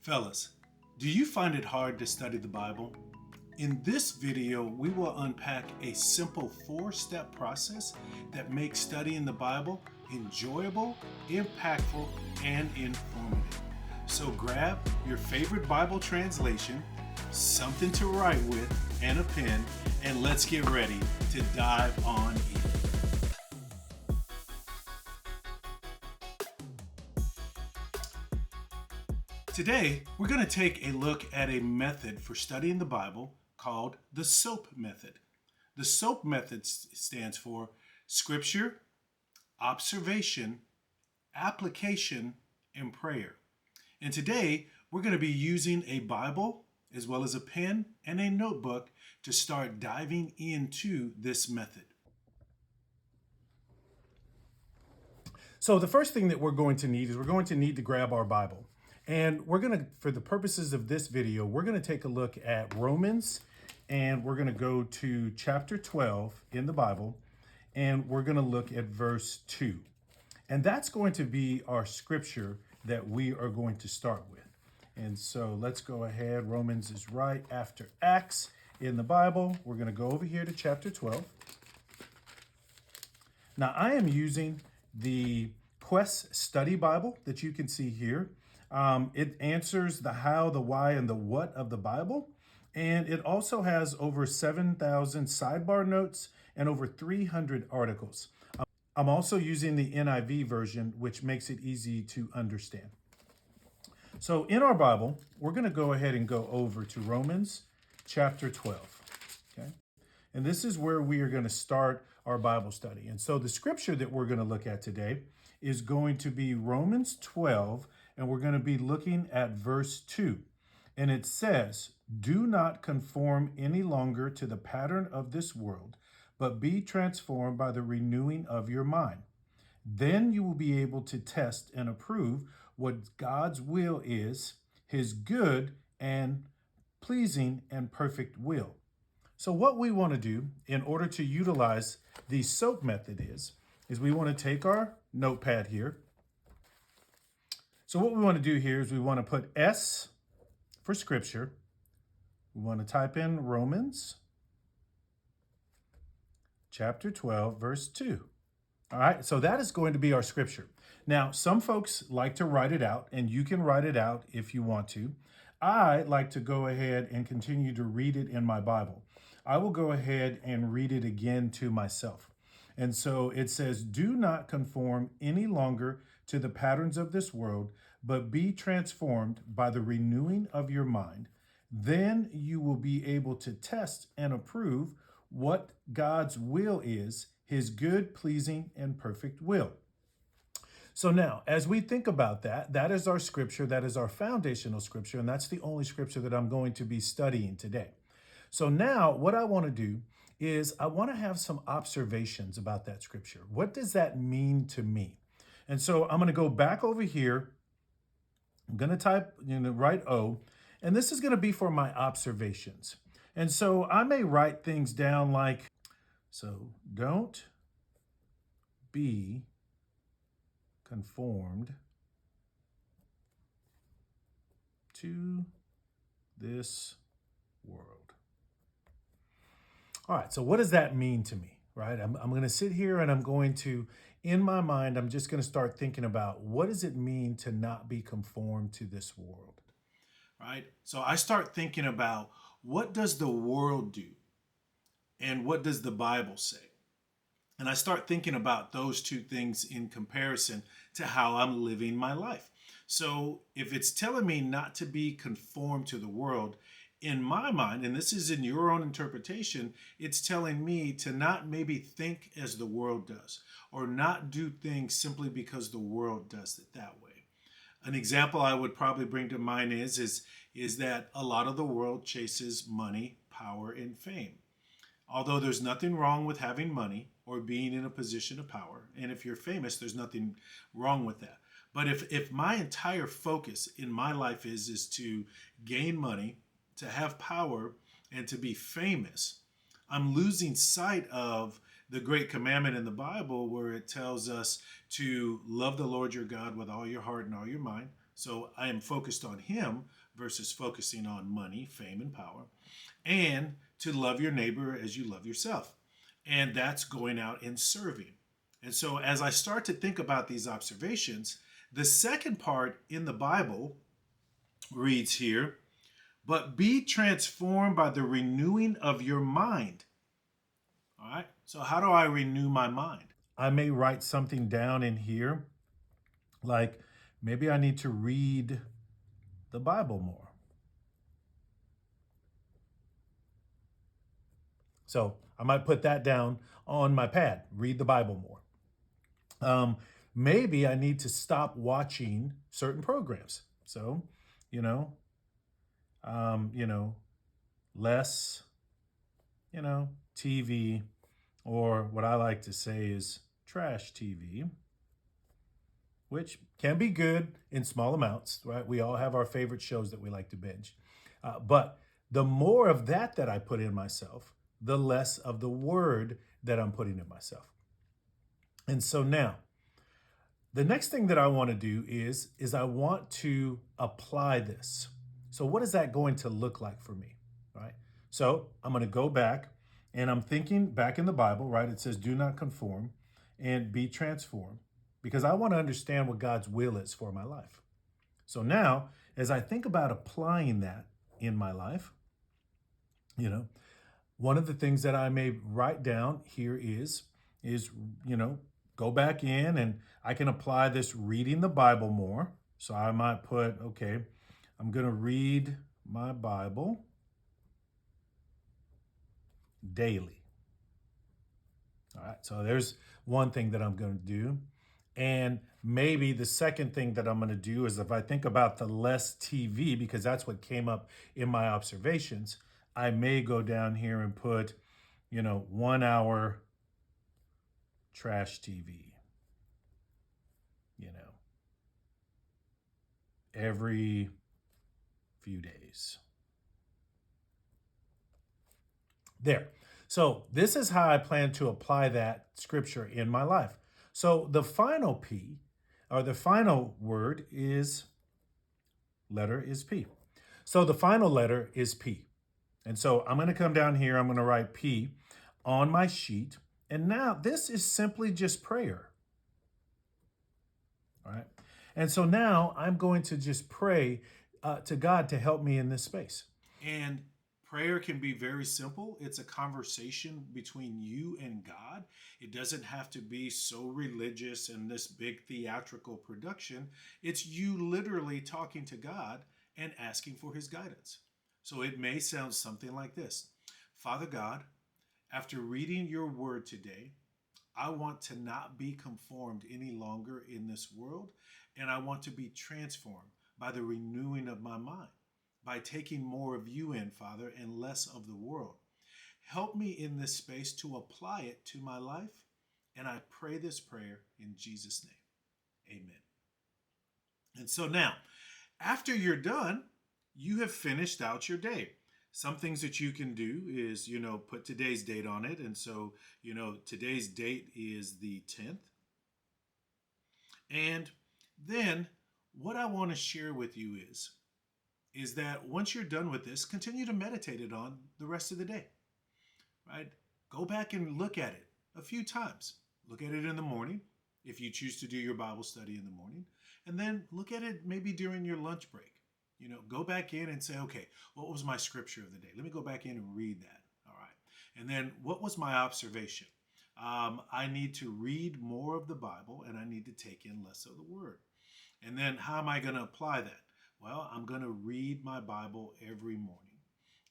Fellas, do you find it hard to study the Bible? In this video, we will unpack a simple 4-step process that makes studying the Bible enjoyable, impactful, and informative. So grab your favorite Bible translation, something to write with, and a pen, and let's get ready to dive on in. Today, we're going to take a look at a method for studying the Bible called the S.O.A.P method. The S.O.A.P method stands for Scripture, Observation, Application, and Prayer. And today, we're going to be using a Bible as well as a pen and a notebook to start diving into this method. So the first thing that we're going to need is we're going to need to grab our Bible. And we're going to, for the purposes of this video, we're going to take a look at Romans, and we're going to go to chapter 12 in the Bible, and we're going to look at verse 2. And that's going to be our scripture that we are going to start with. And so let's go ahead. Romans is right after Acts in the Bible. We're going to go over here to chapter 12. Now, I am using the Quest Study Bible that you can see here. It answers the how, the why, and the what of the Bible. And it also has over 7,000 sidebar notes and over 300 articles. I'm also using the NIV version, which makes it easy to understand. So in our Bible, we're going to go ahead and go over to Romans chapter 12. Okay? And this is where we are going to start our Bible study. And so the scripture that we're going to look at today is going to be Romans 12, and we're going to be looking at verse 2. And it says, "Do not conform any longer to the pattern of this world, but be transformed by the renewing of your mind. Then you will be able to test and approve what God's will is, his good and pleasing and perfect will." So what we want to do in order to utilize the S.O.A.P method is we want to take our notepad here. So what we want to do here is we want to put S for scripture. We want to type in Romans chapter 12, verse 2. All right, so that is going to be our scripture. Now, some folks like to write it out, and you can write it out if you want to. I like to go ahead and continue to read it in my Bible. I will go ahead and read it again to myself. And so it says, "Do not conform any longer to the patterns of this world, but be transformed by the renewing of your mind. Then you will be able to test and approve what God's will is, his good, pleasing, and perfect will." So now, as we think about that, that is our scripture, that is our foundational scripture, and that's the only scripture that I'm going to be studying today. So now what I want to do is I want to have some observations about that scripture. What does that mean to me? And so I'm going to go back over here. I'm going to type, write O, and this is going to be for my observations. And so I may write things down like, so don't be conformed to this world. All right, so what does that mean to me, right? I'm going to sit here and I'm going to, in my mind, I'm just going to start thinking about what does it mean to not be conformed to this world, right? So I start thinking about what does the world do and what does the Bible say? And I start thinking about those two things in comparison to how I'm living my life. So if it's telling me not to be conformed to the world, in my mind, and this is in your own interpretation, it's telling me to not maybe think as the world does, or not do things simply because the world does it that way. An example I would probably bring to mind is that a lot of the world chases money, power, and fame. Although there's nothing wrong with having money or being in a position of power, and if you're famous, there's nothing wrong with that. But if my entire focus in my life is to gain money, to have power, and to be famous, I'm losing sight of the great commandment in the Bible where it tells us to love the Lord your God with all your heart and all your mind, So I am focused on him versus focusing on money, fame, and power. And to love your neighbor as you love yourself. And that's going out and serving. And so as I start to think about these observations, the second part in the Bible reads here, but be transformed by the renewing of your mind. All right. So how do I renew my mind? I may write something down in here, like maybe I need to read the Bible more. So I might put that down on my pad, read the Bible more. Maybe I need to stop watching certain programs. So, you know, you know, less, TV, or what I like to say is trash TV, which can be good in small amounts, right? We all have our favorite shows that we like to binge. But the more of that I put in myself, the less of the word that I'm putting in myself. And so now, the next thing that I want to do is I want to apply this. So what is that going to look like for me, right? So I'm going to go back and I'm thinking back in the Bible, right? It says, do not conform and be transformed, because I want to understand what God's will is for my life. So now, as I think about applying that in my life, one of the things that I may write down here is, go back in and I can apply this reading the Bible more. So I might put, okay, I'm going to read my Bible daily. All right, so there's one thing that I'm going to do. And maybe the second thing that I'm going to do is, if I think about the less TV, because that's what came up in my observations, I may go down here and put, 1 hour trash TV, every few days. There. So this is how I plan to apply that scripture in my life. So the final P, or the final word letter is P. So the final letter is P. And so I'm going to come down here, I'm going to write P on my sheet. And now this is simply just prayer. All right. And so now I'm going to just pray to God to help me in this space. And prayer can be very simple. It's a conversation between you and God. It doesn't have to be so religious and this big theatrical production. It's you literally talking to God and asking for his guidance. So it may sound something like this. Father God, after reading your word today, I want to not be conformed any longer in this world, and I want to be transformed by the renewing of my mind, by taking more of you in, Father, and less of the world. Help me in this space to apply it to my life, and I pray this prayer in Jesus' name. Amen. And so now, after you're done, you have finished out your day. Some things that you can do is, put today's date on it. And so, today's date is the 10th. And then what I want to share with you is that once you're done with this, continue to meditate it on the rest of the day, right? Go back and look at it a few times. Look at it in the morning, if you choose to do your Bible study in the morning, and then look at it maybe during your lunch break. Go back in and say, okay, what was my scripture of the day? Let me go back in and read that. All right. And then what was my observation? I need to read more of the Bible and I need to take in less of the word. And then how am I going to apply that? Well, I'm going to read my Bible every morning,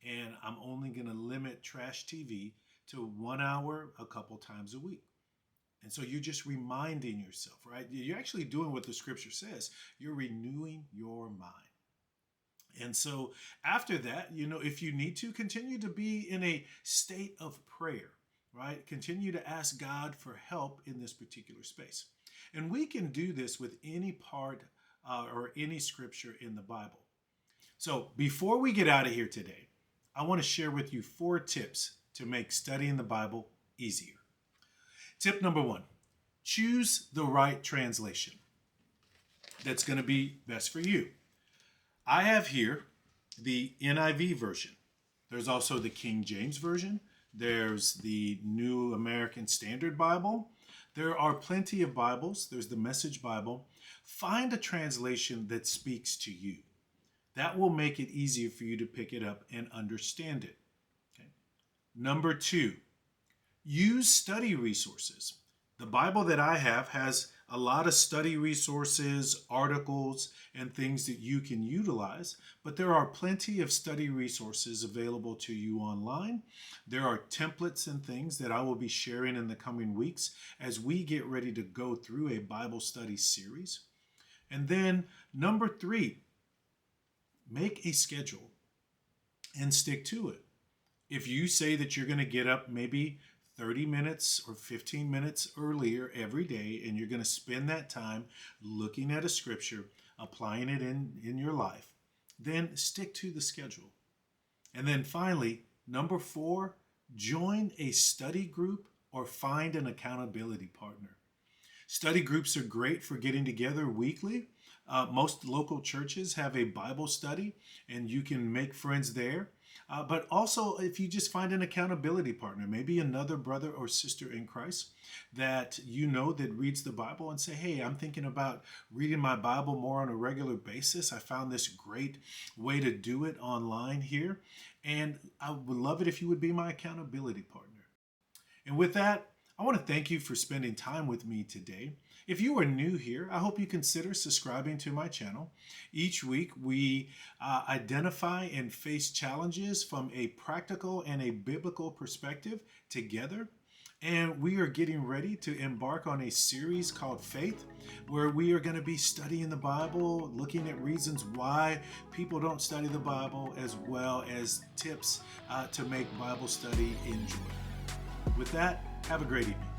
and I'm only going to limit trash TV to 1 hour a couple times a week. And so you're just reminding yourself, right? You're actually doing what the scripture says. You're renewing your mind. And so after that, if you need to, continue to be in a state of prayer, right? Continue to ask God for help in this particular space. And we can do this with any part or any scripture in the Bible. So before we get out of here today, I want to share with you 4 tips to make studying the Bible easier. Tip number 1, choose the right translation. that's going to be best for you. I have here the NIV version. There's also the King James Version. There's the New American Standard Bible. There are plenty of Bibles. There's the Message Bible. Find a translation that speaks to you. That will make it easier for you to pick it up and understand it. Okay. Number 2, use study resources. The Bible that I have has a lot of study resources, articles, and things that you can utilize, but there are plenty of study resources available to you online. There are templates and things that I will be sharing in the coming weeks as we get ready to go through a Bible study series. And then number 3, make a schedule and stick to it. If you say that you're going to get up maybe 30 minutes or 15 minutes earlier every day, and you're going to spend that time looking at a scripture, applying it in your life, then stick to the schedule. And then finally, number 4, join a study group or find an accountability partner. Study groups are great for getting together weekly. Most local churches have a Bible study, and you can make friends there. But also, if you just find an accountability partner, maybe another brother or sister in Christ that you know that reads the Bible, and say, hey, I'm thinking about reading my Bible more on a regular basis. I found this great way to do it online here, and I would love it if you would be my accountability partner. And with that, I want to thank you for spending time with me today. If you are new here, I hope you consider subscribing to my channel. Each week, we identify and face challenges from a practical and a biblical perspective together. And we are getting ready to embark on a series called Faith, where we are going to be studying the Bible, looking at reasons why people don't study the Bible, as well as tips to make Bible study enjoyable. With that, have a great evening.